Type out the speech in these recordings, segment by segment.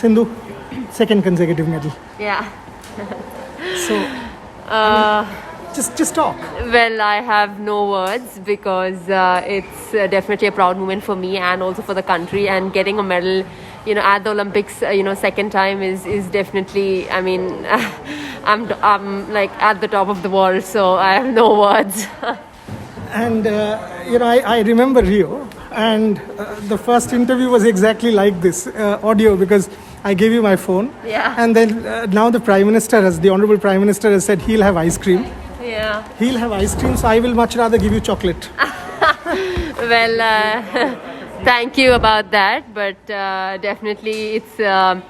Sindhu, second consecutive medal. Yeah. So, just talk. Well, I have no words because it's definitely a proud moment for me and also for the country. And getting a medal, at the Olympics, second time is definitely. I mean, I'm like at the top of the world, so I have no words. And I remember Rio, and the first interview was exactly like this audio, because I gave you my phone. Yeah. And then now the Honorable Prime Minister has said he'll have ice cream. Yeah. He'll have ice cream, so I will much rather give you chocolate. Well, thank you about that, but definitely I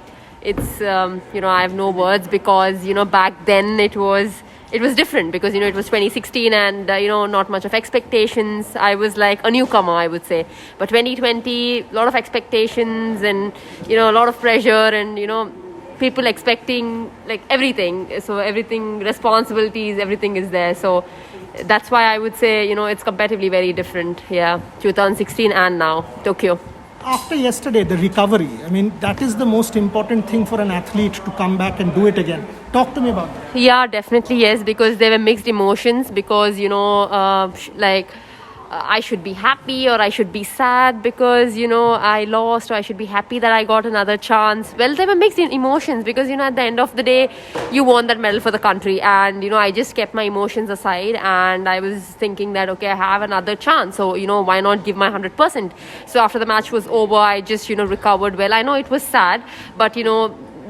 have no words because back then it was different because it was 2016 and not much of expectations. I was like a newcomer, I would say, but 2020, a lot of expectations and a lot of pressure and people expecting like everything, so everything, responsibilities, everything is there. So that's why I would say it's comparatively very different. 2016 and now Tokyo. After yesterday, the recovery, I mean, that is the most important thing for an athlete, to come back and do it again. Talk to me about that. Yeah, definitely, yes, because there were mixed emotions because I should be happy or I should be sad because I lost, or I should be happy that I got another chance. Well, there were mixed emotions because at the end of the day you won that medal for the country, and I just kept my emotions aside and I was thinking that okay, I have another chance, so why not give my 100%. So after the match was over, I just recovered well. I know it was sad, but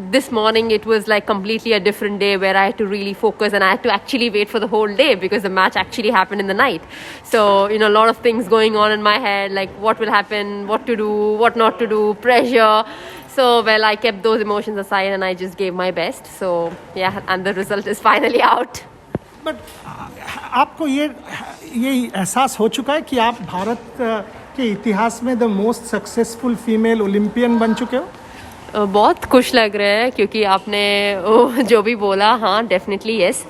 this morning it was like completely a different day where I had to really focus and I had to actually wait for the whole day because the match actually happened in the night. So a lot of things going on in my head, like what will happen, what to do, what not to do, pressure. So well, I kept those emotions aside and I just gave my best. So yeah, and the result is finally out. But आपको ये एहसास हो चुका है कि आप भारत के इतिहास में the most successful female Olympian बन चुके हो? बहुत खुश लग रहा है क्योंकि आपने जो भी बोला, हाँ डेफिनेटली यस,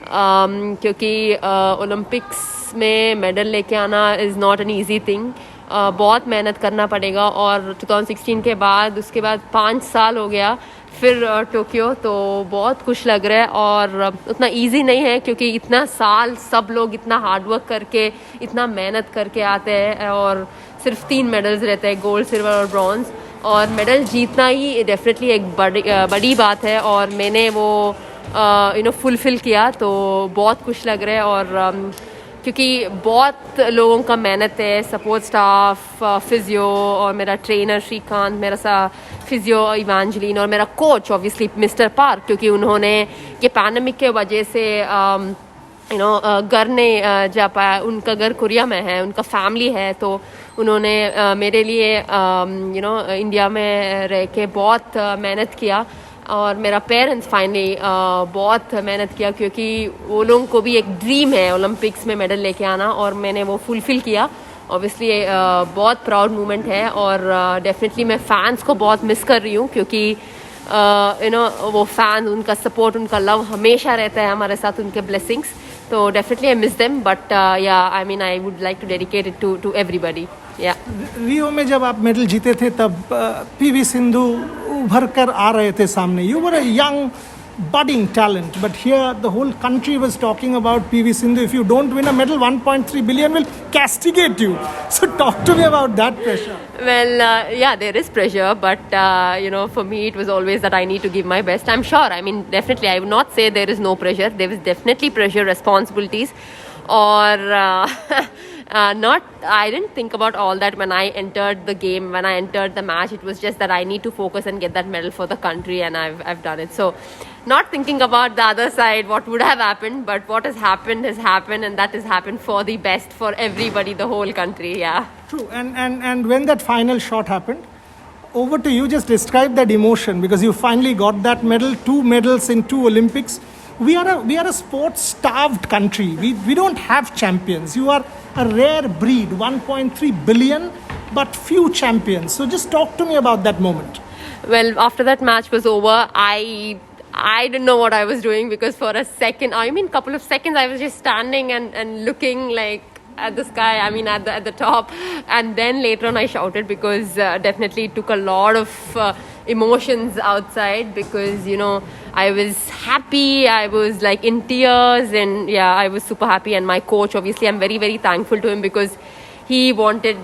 क्योंकि ओलंपिक्स में मेडल लेके आना is not an easy thing. बहुत मेहनत करना पड़ेगा और 2016 के बाद उसके बाद 5 साल हो गया फिर टोक्यो, तो बहुत खुश लग रहा है. और उतना इजी नहीं है क्योंकि इतना साल सब लोग इतना हार्डवर्क करके इतना मेहनत करके आते हैं और सिर्फ 3 मेडल्स रहते हैं, गोल्ड, सिल्वर और ब्रॉन्ज, और मेडल जीतना ही डेफिनेटली एक बड़ी बात है और मैंने वो फुलफिल किया, तो बहुत खुश लग रहा है. और क्योंकि बहुत लोगों का मेहनत है, सपोर्ट स्टाफ, फिजियो और मेरा ट्रेनर श्रीकांत, मेरा सा फिजियो इवांजलिन और मेरा कोच ऑब्वियसली मिस्टर पार्क, क्योंकि उन्होंने ये पैंडेमिक के वजह से घर नहीं जा पाया, उनका घर कोरिया में है, उनका फैमिली है, तो उन्होंने मेरे लिए इंडिया में रह के बहुत मेहनत किया. और मेरा पेरेंट्स फाइनली बहुत मेहनत किया क्योंकि वो लोगों को भी एक ड्रीम है ओलंपिक्स में मेडल लेके आना, और मैंने वो फुलफिल किया. ऑब्वियसली बहुत प्राउड मोमेंट है और डेफिनेटली मैं फैंस को बहुत मिस कर रही हूँ क्योंकि वो फैन, उनका सपोर्ट, उनका लव हमेशा रहता है हमारे साथ, उनके ब्लेसिंग्स. तो definitely I miss them, but I would like to dedicate it to everybody. Rio में जब आप मेडल जीते थे तब पीवी सिंधु उभर कर आ रहे थे सामने. You were a young budding talent, but here the whole country was talking about PV Sindhu. If you don't win a medal, 1.3 billion will castigate you. So talk to me about that pressure. Well, there is pressure, but for me it was always that I need to give my best. I'm sure, I mean, definitely I would not say there is no pressure. There is definitely pressure, responsibilities, or I didn't think about all that when I entered the game, when I entered the match. It was just that I need to focus and get that medal for the country, and I've done it. So not thinking about the other side, what would have happened, but what has happened, and that has happened for the best for everybody, the whole country. True. And when that final shot happened, over to you, just describe that emotion, because you finally got that medal, 2 medals in 2 Olympics. We are a sports starved country. We don't have champions. You are a rare breed, 1.3 billion, but few champions. So just talk to me about that moment. Well, after that match was over, I didn't know what I was doing, because for a second, couple of seconds, I was just standing and looking like at the sky, at the top, and then later on I shouted because definitely it took a lot of emotions outside because I was happy, I was like in tears, and yeah, I was super happy. And my coach, obviously, I'm very, very thankful to him because he wanted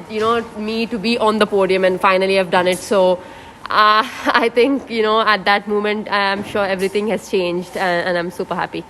me to be on the podium, and finally I've done it. So I think at that moment I'm sure everything has changed, and I'm super happy.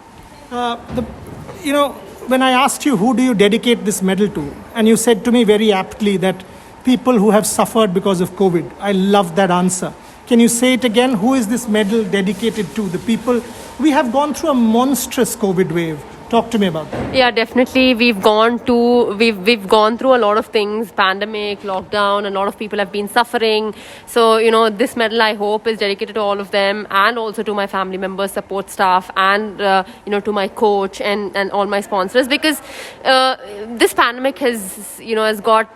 When I asked you who do you dedicate this medal to, and you said to me very aptly that people who have suffered because of COVID. I love that answer. Can you say it again? Who is this medal dedicated to? The people. We have gone through a monstrous COVID wave. Talk to me about that. Yeah, definitely. We've gone through a lot of things, pandemic, lockdown. A lot of people have been suffering. So this medal, I hope, is dedicated to all of them, and also to my family members, support staff, and to my coach and all my sponsors, because this pandemic has got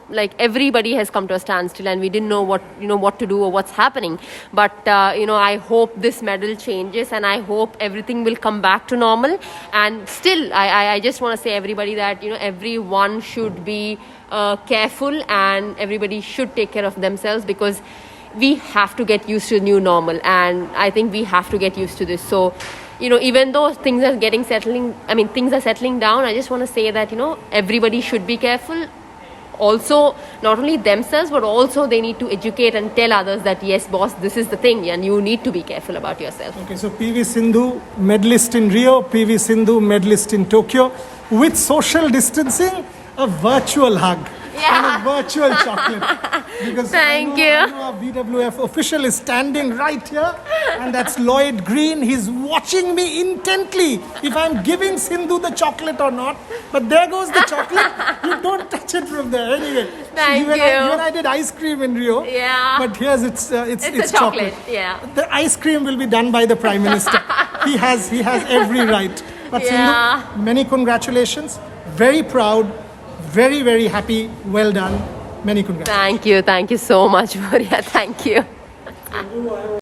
like everybody has come to a standstill, and we didn't know what to do or what's happening. But I hope this medal changes, and I hope everything will come back to normal. And still, I just want to say everybody that everyone should be careful, and everybody should take care of themselves, because we have to get used to the new normal, and I think we have to get used to this. So even though things are settling down, I just want to say that everybody should be careful. Also, not only themselves, but also they need to educate and tell others that yes, boss, this is the thing, and you need to be careful about yourself. Okay, so PV Sindhu, medalist in Rio, PV Sindhu, medalist in Tokyo, with social distancing, a virtual hug. And a virtual chocolate. Because Thank you. I know our BWF official is standing right here, and that's Lloyd Green. He's watching me intently if I'm giving Sindhu the chocolate or not. But there goes the chocolate. You don't touch it from there. Anyway, Thank you and I did ice cream in Rio. Yeah. But here's it's a chocolate. Yeah. The ice cream will be done by the Prime Minister. He has every right. But Yeah. Sindhu, many congratulations. Very proud. Very, very happy. Well done. Many congratulations. Thank you so much, Maria. Thank you. Sindhu, I